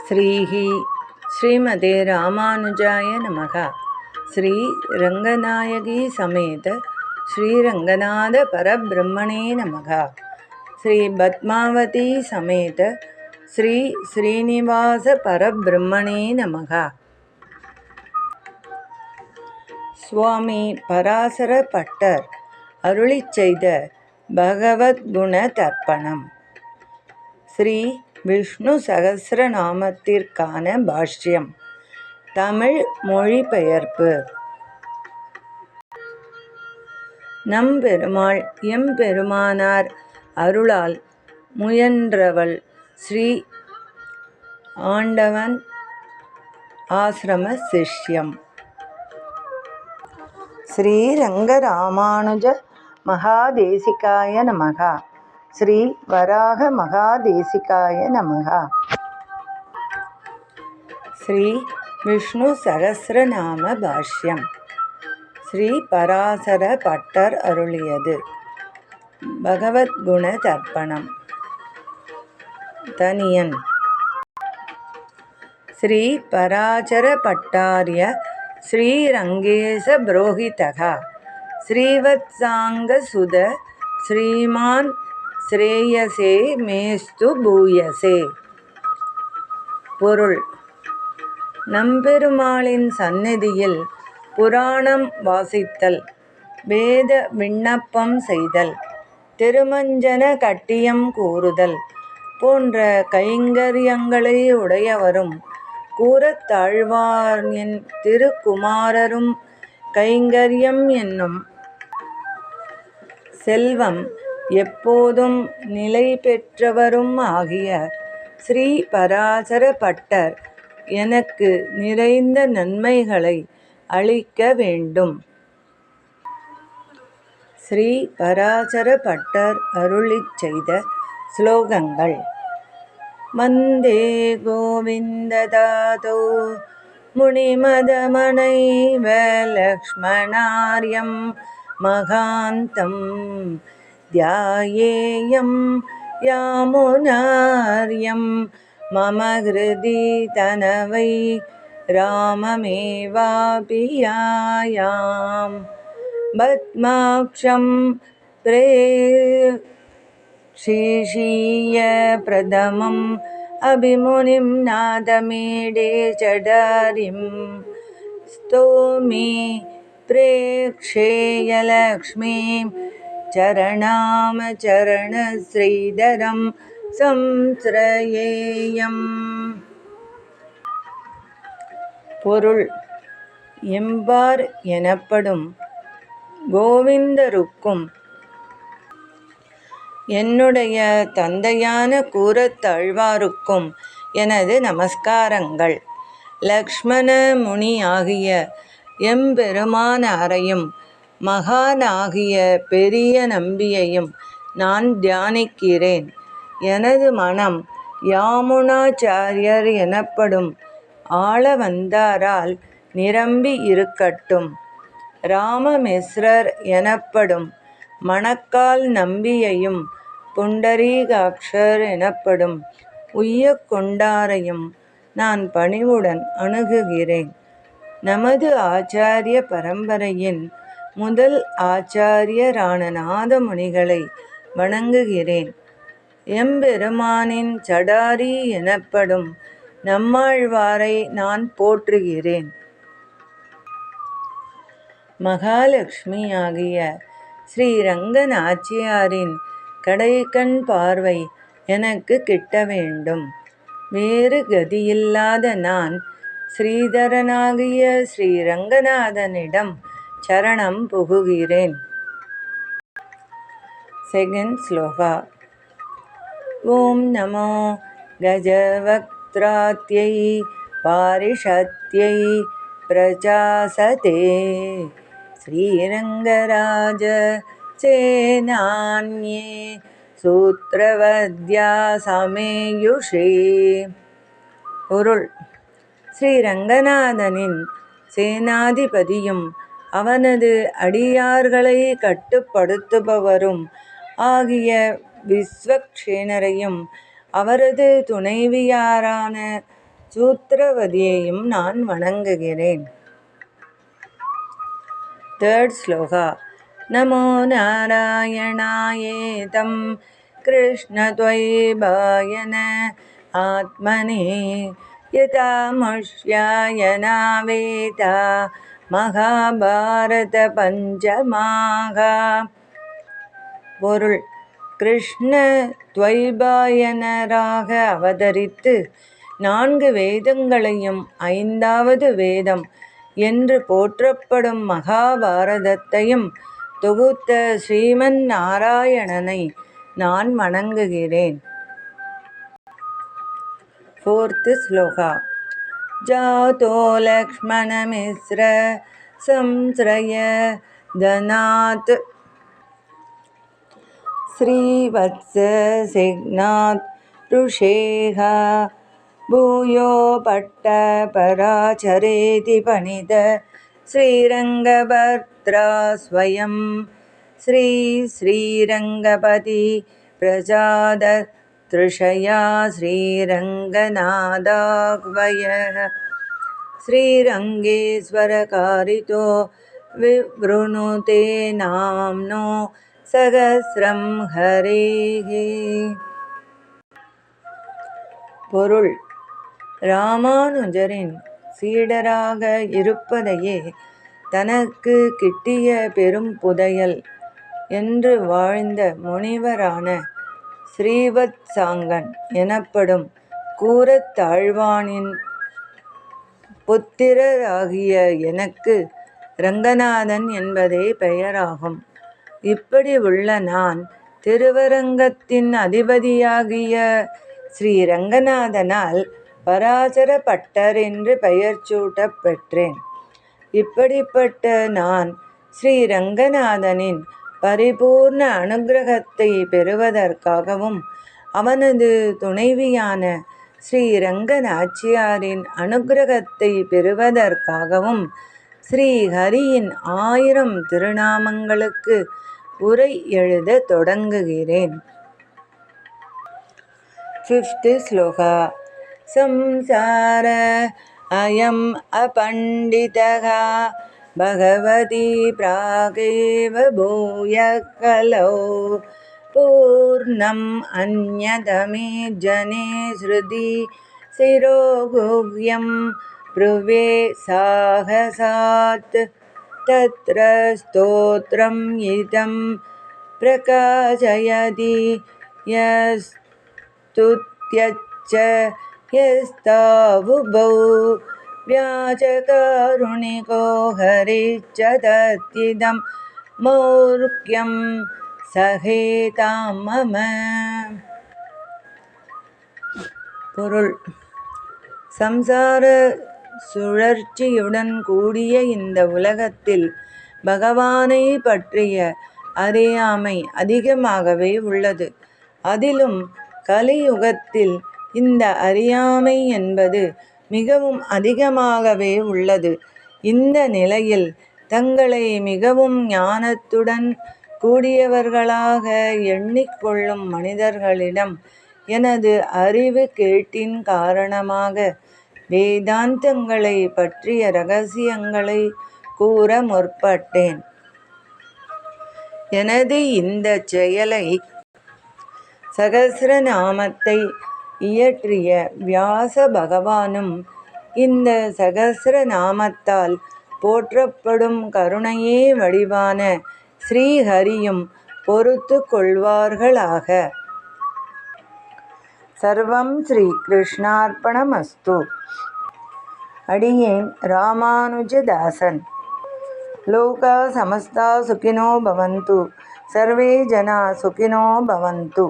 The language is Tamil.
ஸ்ரீமதே ராமானுஜாய நமக. ஸ்ரீ ரங்கநாயகி சமேத ஸ்ரீரங்கநாத பரபிரம்மணே நமக. ஸ்ரீ பத்மாவதி சமேத ஸ்ரீ ஸ்ரீனிவாச பரபிரம்மணே நமக. சுவாமி பராசர பட்டர் அருளிச் செய்த பகவத்குண தர்ப்பணம். ஸ்ரீ விஷ்ணு சகஸ்ரநாமத்திற்கான பாஷ்யம். தமிழ் மொழிபெயர்ப்பு. நம்பெருமாள் எம்பெருமானார் அருளால் முயன்றவள் ஸ்ரீ ஆண்டவன் ஆசிரம சிஷ்யம். ஸ்ரீ ரங்கராமானுஜ மகாதேசிகாய நமக. ஸ்ரீ வராக மகாதேசிகாய நமக. ஸ்ரீ விஷ்ணு சகஸ்ரநாம பாஷ்யம். ஸ்ரீ பராசர பட்டர் அருளியது. பகவத்குண தர்ப்பணம். தனியன். ஸ்ரீ பராசர பட்டார்ய ஸ்ரீரங்கேச புரோஹிதக ஸ்ரீவத்சாங்க சுத ஸ்ரீமான் ஸ்ரேயசே மேஸ்து பூயசே. பொருள்: நம்பெருமாளின் சந்நிதியில் புராணம் வாசித்தல், வேத விண்ணப்பம் செய்தல், திருமஞ்சன கட்டியம் கூறுதல் போன்ற கைங்கரியங்களை உடையவரும் கூரத்தாழ்வானின் திருக்குமாரரும் கைங்கரியம் என்னும் செல்வம் எப்போதும் நிலை பெற்றவரும் ஆகிய ஸ்ரீ பராசர பட்டர் எனக்கு நிறைந்த நன்மைகளை அளிக்க வேண்டும். ஸ்ரீ பராசர பட்டர் அருளிச் செய்த ஸ்லோகங்கள். வந்தே கோவிந்ததாதோ முனிமதமனைவ லக்ஷ்மணார்யம் மகாந்தம் தியாயேயம் யாமுனார்யம் மம ஹிருதி தனவை ராமமேவாபியாயாம் பத்மாக்ஷம் பிரேக்ஷிஷீய பிரதமம் அபிமுனிம் நாதமீடே சடாரிம் ஸ்தோமி பிரேக்ஷேய லக்ஷ்மீம் சரணாம சரண ஸ்ரீதரம் சம்ஸ்ரயேயம். பொருள்: எம்பார் எனப்படும் கோவிந்தருக்கும் என்னுடைய தந்தையான கூரத்தாழ்வாருக்கும் எனது நமஸ்காரங்கள். லக்ஷ்மண முனி ஆகிய எம்பெருமானாரையும் மகானாகிய பெரிய நம்பியையும் நான் தியானிக்கிறேன். எனது மனம் யாமுனாச்சாரியர் எனப்படும் ஆளவந்தாரால் நிரம்பி இருக்கட்டும். ராமமிஸ்ரர் எனப்படும் மணக்கால் நம்பியையும் புண்டரீகாட்சர் எனப்படும் உய்யக்கொண்டாரையும் நான் பணிவுடன் அணுகுகிறேன். நமது ஆச்சாரிய பரம்பரையின் முதல் ஆச்சாரியரான நாதமுனிகளை வணங்குகிறேன். எம்பெருமானின் சடாரி எனப்படும் நம்மாழ்வாரை நான் போற்றுகிறேன். மகாலட்சுமி ஆகிய ஸ்ரீரங்க நாச்சியாரின் கடைக்கண் பார்வை எனக்கு கிட்ட வேண்டும். வேறு கதியில்லாத நான் ஸ்ரீதரனாகிய ஸ்ரீரங்கநாதனிடம் சரணம் புகுகிறேன். செகண்ட் ஸ்லோகா. ஓம் நமோ கஜவக்த்ராத்யை பாரிஷத்யை பிரஜாசதே ஸ்ரீரங்கராஜ சேனான்யே சூத்ரவத்யா சமேயுஷே. பொருள்: ஸ்ரீரங்கநாதனின் சேனாதிபதியும் அவனது அடியார்களை கட்டுப்படுத்துபவரும் ஆகிய விஸ்வக்ஷேனரையும் அவரது துணைவியாரான சூத்திரவதியையும் நான் வணங்குகிறேன். Third sloka. Namo Narayanayedam Krishna Dvaibhayana Atmane Yata Mushyayana Veda Mahabharata Panchamaga. பொருள். கிருஷ்ண துவைபாயனராக அவதரித்து 4 வேதங்களையும் 5வது வேதம் என்று போற்றப்படும் மகாபாரதத்தையும் தொகுத்த ஸ்ரீமன் நாராயணனை நான் வணங்குகிறேன். Fourth ஸ்லோகா. ஜாதோ லக்ஷ்மணமிஸ்ர சம்ஸ்ரய தனாத் ஸ்ரீவத்ஸ சிக்நாத் ருஷேஹ பூயோ பட்ட பராச்சரேதி பணித ஸ்ரீரங்கபத்ரா ஸ்வயம் ஸ்ரீ ஸ்ரீரங்கபதி பிரஜாத த்ருஷயா ஸ்ரீரங்கநாதாக்வயः ஸ்ரீரங்கேஸ்வரகாரிதோ விவ்ருணுதே நாம்னோ சகஸ்ரம் ஹரேஹே. பொருள். ராமானுஜரின் சீடராக இருப்பதையே தனக்கு கிட்டிய பெரும் புதையல் என்று வாழ்ந்த முனிவரான ஸ்ரீவத்சாங்கன் எனப்படும் கூரத்தாழ்வானின் புத்திரராகிய எனக்கு ரங்கநாதன் என்பதே பெயராகும். இப்படி உள்ள நான் திருவரங்கத்தின் அதிபதியாகிய ஸ்ரீரங்கநாதனால் பராசர பட்டர் என்று பெயர் சூட்டப் பெற்றேன். இப்படிப்பட்ட நான் ஸ்ரீரங்கநாதனின் பரிபூர்ண அனுக்கிரகத்தை பெறுவதற்காகவும் அவனது துணைவியான ஸ்ரீரங்க நாச்சியாரின் அனுக்கிரகத்தை பெறுவதற்காகவும் ஸ்ரீஹரியின் 1000 திருநாமங்களுக்கு உரை எழுத தொடங்குகிறேன். Fifth ஸ்லோகா. சம்சார அயம் அபண்டிதः பகவதி பிராகேவ பூய கலௌ பூர்ணம் அன்யதமே ஜனே ஸ்ருதி சிரோ குஹ்யம் ப்ருவே சாகசாத் தத்ர ஸ்தோத்ரம் இதம் பிரகாசயதி யஸ்துத்யச்ச யஸ்தாவுபௌ வியாஜகாருணிகோ ஹரிச்ச தத்யிதம் மௌர்க்யம் சகேதாம் மம. பொருள். சம்சார சுழற்சியுடன் கூடிய இந்த உலகத்தில் பகவானை பற்றிய அறியாமை அதிகமாகவே உள்ளது. அதிலும் கலியுகத்தில் இந்த அறியாமை என்பது மிகவும் அதிகமாகவே உள்ளது. இந்த நிலையில் தங்களை மிகவும் ஞானத்துடன் கூடியவர்களாக எண்ணிக்கொள்ளும் மனிதர்களிடம் எனது அறிவு கேட்டின் காரணமாக வேதாந்தங்களை பற்றிய இரகசியங்களை கூற முற்பட்டேன். எனது இந்த செயலை சகஸ்ரநாமத்தை இயற்றிய வியாச பகவானும் இந்த சகஸ்ரநாமத்தால் போற்றப்படும் கருணையே வடிவான ஸ்ரீஹரியும் பொறுத்து கொள்வார்களாக. சர்வம் ஸ்ரீ கிருஷ்ணார்ப்பணமஸ்து. அடியேன் ராமானுஜதாசன். லோகா சமஸ்தா சுகினோ பவந்து. சர்வே ஜனா சுகினோ பவந்து.